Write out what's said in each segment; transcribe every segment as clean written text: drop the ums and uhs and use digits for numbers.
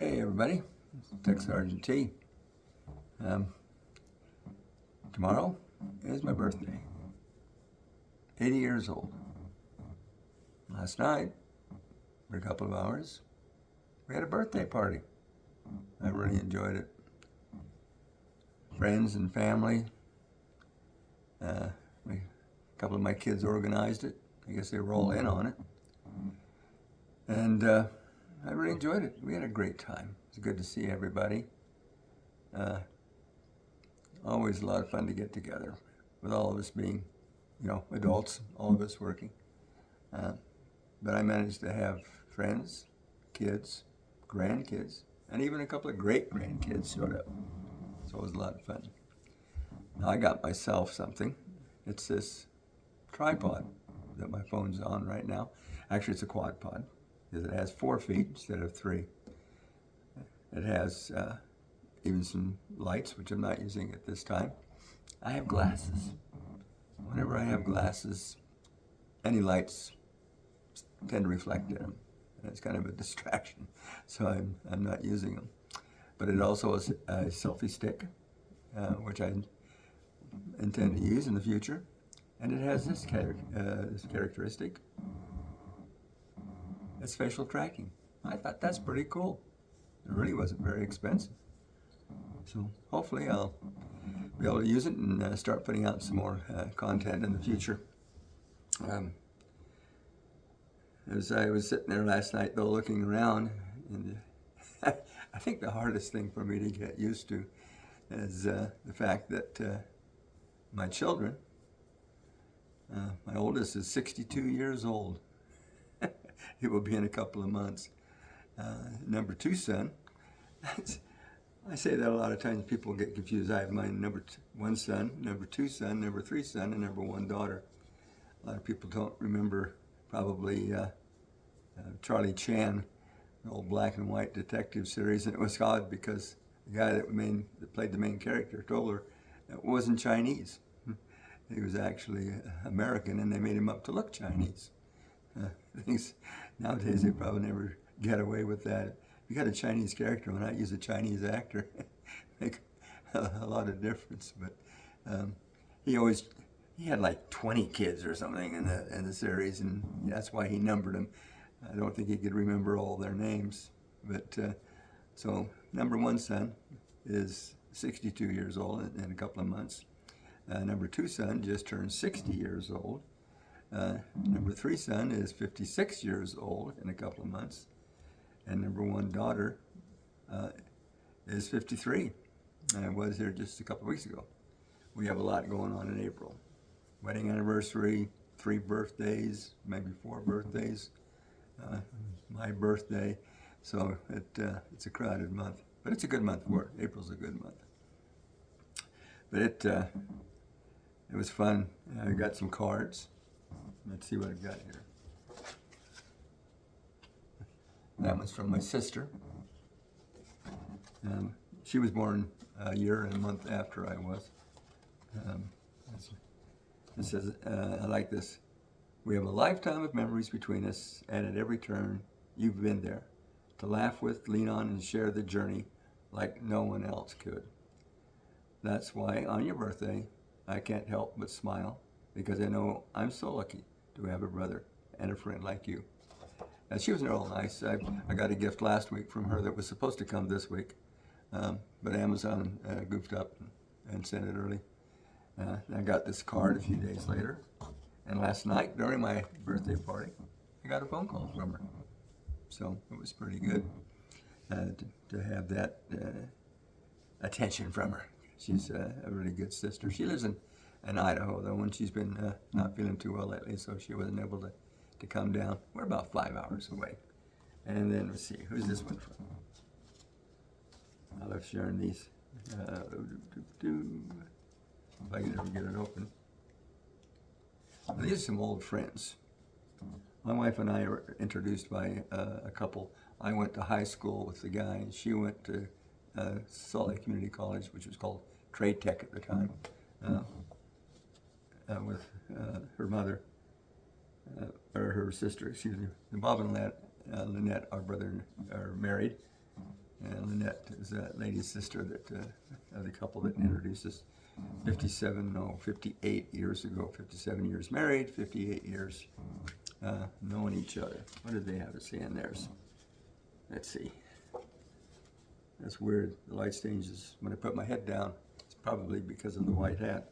Hey everybody, Tech Sergeant T. Um, Tomorrow is my birthday. 80 years old. Last night, for a couple of hours, we had a birthday party. I really enjoyed it. Friends and family. A couple of my kids organized it. I guess they were all in on it. And I really enjoyed it. We had a great time. It was good to see everybody. Always a lot of fun to get together with all of us being, adults, all of us working. But I managed to have friends, kids, grandkids, and even a couple of great grandkids showed up. So it was a lot of fun. Now I got myself something. It's this tripod that my phone's on right now. Actually, it's a quad pod because it has 4 feet instead of 3. It has even some lights, which I'm not using at this time. I have glasses. Whenever I have glasses, any lights tend to reflect in them. And it's kind of a distraction, so I'm not using them. But it also is a selfie stick, which I intend to use in the future. And it has this characteristic. It's facial tracking. I thought that's pretty cool. It really wasn't very expensive. So hopefully I'll be able to use it and start putting out some more content in the future. As I was sitting there last night, though, looking around, and I think the hardest thing for me to get used to is the fact that my children, my oldest is 62 years old. It will be in a couple of months. Number 2 son, I say that a lot of times people get confused. I have my number 1 son, number 2 son, number 3 son, and number 1 daughter. A lot of people don't remember probably Charlie Chan, the old black and white detective series, and it was odd because the guy that played the main character told her it wasn't Chinese. He was actually American, and they made him up to look Chinese. Things nowadays they probably never get away with that. If you got a Chinese character, why not use a Chinese actor? Make a lot of difference. But he had like 20 kids or something in the series, and that's why he numbered them. I don't think he could remember all their names. But so number 1 son is 62 years old in a couple of months. Number 2 son just turned 60 years old. Number 3 son is 56 years old in a couple of months. And number 1 daughter is 53. And I was here just a couple of weeks ago. We have a lot going on in April. Wedding anniversary, 3 birthdays, maybe 4 birthdays, my birthday. So it's a crowded month. But it's a good month for it. April's a good month. But it was fun. I got some cards. Let's see what I've got here. That one's from my sister. She was born a year and a month after I was. It says, I like this. We have a lifetime of memories between us, and at every turn, you've been there to laugh with, lean on, and share the journey like no one else could. That's why on your birthday, I can't help but smile, because I know I'm so lucky to have a brother and a friend like you. And she was real nice. I got a gift last week from her that was supposed to come this week, but Amazon goofed up and sent it early. I got this card a few days later, and last night during my birthday party, I got a phone call from her. So it was pretty good to have that attention from her. She's a really good sister. She lives in Idaho, though, and she's been not feeling too well lately, so she wasn't able to come down. We're about 5 hours away. And then let's see, who's this one from? I love sharing these. If I can ever get it open. These are some old friends. My wife and I were introduced by a couple. I went to high school with the guy, and she went to Salt Lake Community College, which was called Trade Tech at the time, with her mother, or her sister, excuse me. Bob and Lynette, our brother, are married. And Lynette is that lady's sister that of the couple that introduced us 58 years ago. 57 years married, 58 years knowing each other. What did they have to say in theirs? Let's see. That's weird. The light changes when I put my head down. It's probably because of the white hat.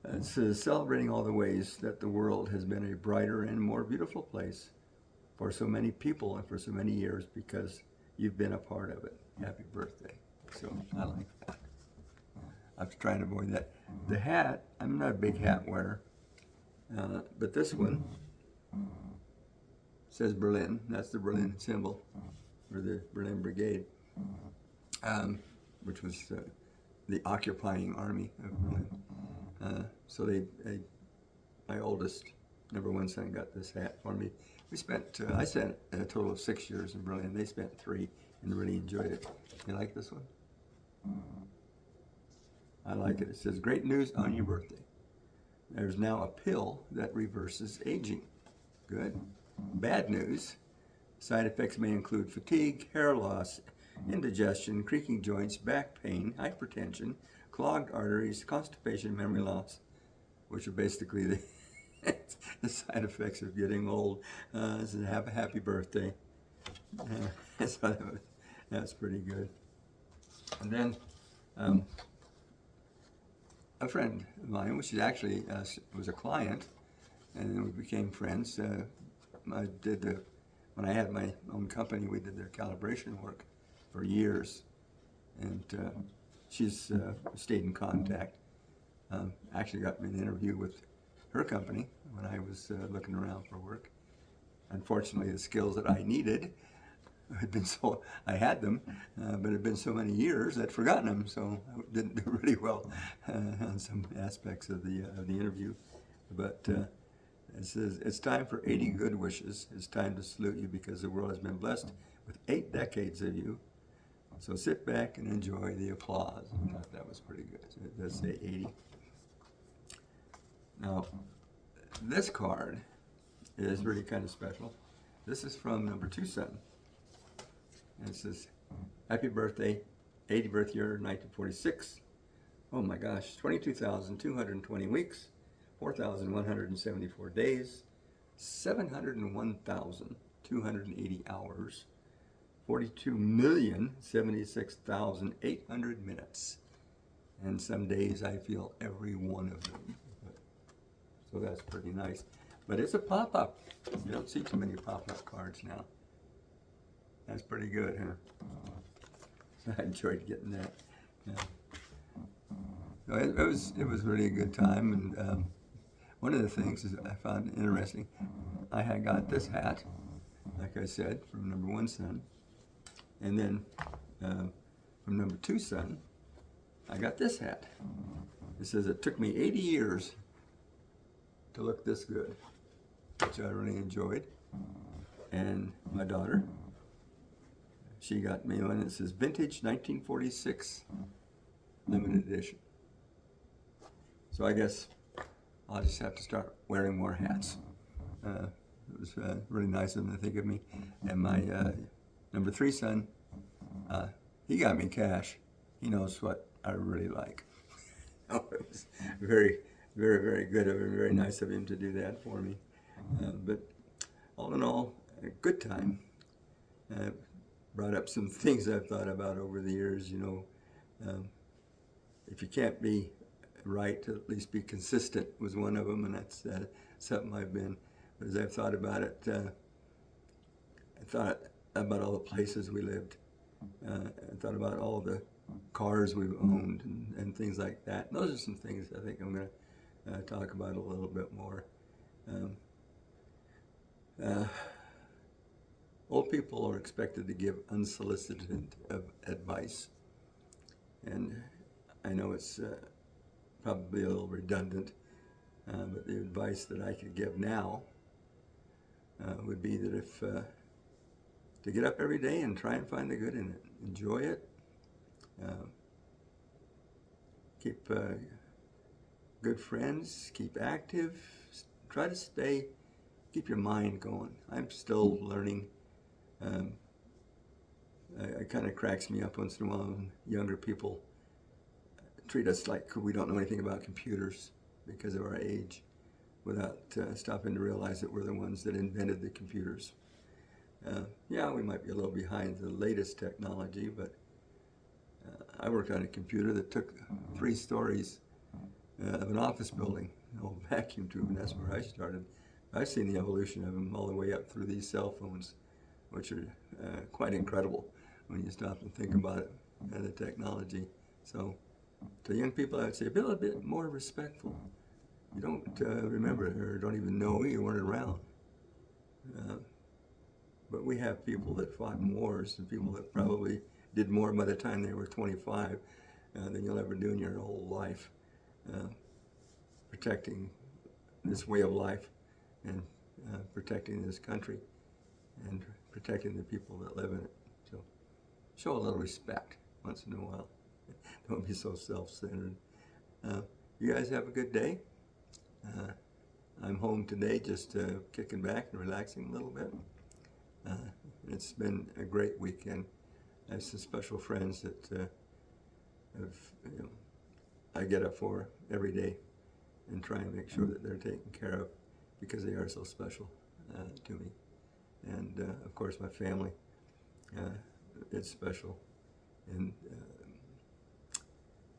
It says, celebrating all the ways that the world has been a brighter and more beautiful place for so many people and for so many years because you've been a part of it. Happy birthday. So I like that. I'm trying to avoid that. The hat, I'm not a big hat wearer, but this one says Berlin. That's the Berlin symbol, or the Berlin Brigade, which was the occupying army of Berlin. So my oldest, number one son, got this hat for me. I spent a total of 6 years in Berlin. They spent 3 and really enjoyed it. You like this one? I like it. It says, great news on your birthday. There's now a pill that reverses aging. Good. Bad news. Side effects may include fatigue, hair loss, indigestion, creaking joints, back pain, hypertension, clogged arteries, constipation, memory loss, which are basically the side effects of getting old. So have a happy birthday. So that's pretty good. And then a friend of mine, which is actually was a client, and then we became friends. When I had my own company, we did their calibration work for years, and she's stayed in contact. Actually got me an interview with her company when I was looking around for work. Unfortunately, the skills that I needed I had them, but it had been so many years I'd forgotten them, so I didn't do really well on some aspects of the interview. But it says, it's time for 80 good wishes. It's time to salute you because the world has been blessed with 8 decades of you. So sit back and enjoy the applause. I thought that was pretty good. So it does say 80. Now, this card is really kind of special. This is from number 2 son. And it says, happy birthday, 80th birth year, 1946. Oh my gosh, 22,220 weeks, 4,174 days, 701,280 hours, 42,076,800 minutes. And some days I feel every one of them. So that's pretty nice. But it's a pop-up. You don't see too many pop-up cards now. That's pretty good, huh? So I enjoyed getting that. Yeah. So it was really a good time, and one of the things is I found interesting. I had got this hat, like I said, from number 1 son, and then from number 2 son, I got this hat. It says it took me 80 years to look this good, which I really enjoyed. And my daughter, she got me one that says Vintage 1946 Limited Edition. So I guess I'll just have to start wearing more hats. It was really nice of them to think of me. And my number 3 son, he got me cash. He knows what I really like. Oh, it was very, very, very good of him, very nice of him to do that for me. But all in all, a good time. Brought up some things I've thought about over the years, you know. If you can't be right, at least be consistent was one of them, and that's something I've been. But as I've thought about it, I thought about all the places we lived. I thought about all the cars we've owned and things like that. And those are some things I think I'm going to talk about a little bit more. Old people are expected to give unsolicited advice, and I know it's probably a little redundant, but the advice that I could give now would be that if to get up every day and try and find the good in it, enjoy it, keep good friends, keep active, try to keep your mind going. I'm still learning it kind of cracks me up once in a while when younger people treat us like we don't know anything about computers because of our age, without stopping to realize that we're the ones that invented the computers. Yeah, we might be a little behind the latest technology, but I worked on a computer that took 3 stories of an office building, an old vacuum tube, and that's where I started. I've seen the evolution of them all the way up through these cell phones, which are quite incredible when you stop and think about it, and the technology. So to young people, I would say be a little bit more respectful. You don't remember or don't even know you weren't around. But we have people that fought in wars and people that probably did more by the time they were 25 than you'll ever do in your whole life, protecting this way of life and protecting this country and protecting the people that live in it. So show a little respect once in a while. Don't be so self-centered. You guys have a good day. I'm home today just kicking back and relaxing a little bit. It's been a great weekend. I have some special friends that I get up for every day and try and make sure that they're taken care of because they are so special to me. And of course my family is special, and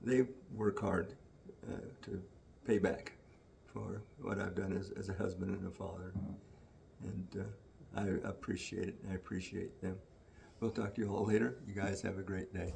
they work hard to pay back for what I've done as a husband and a father. And I appreciate it, and I appreciate them. We'll talk to you all later. You guys have a great day.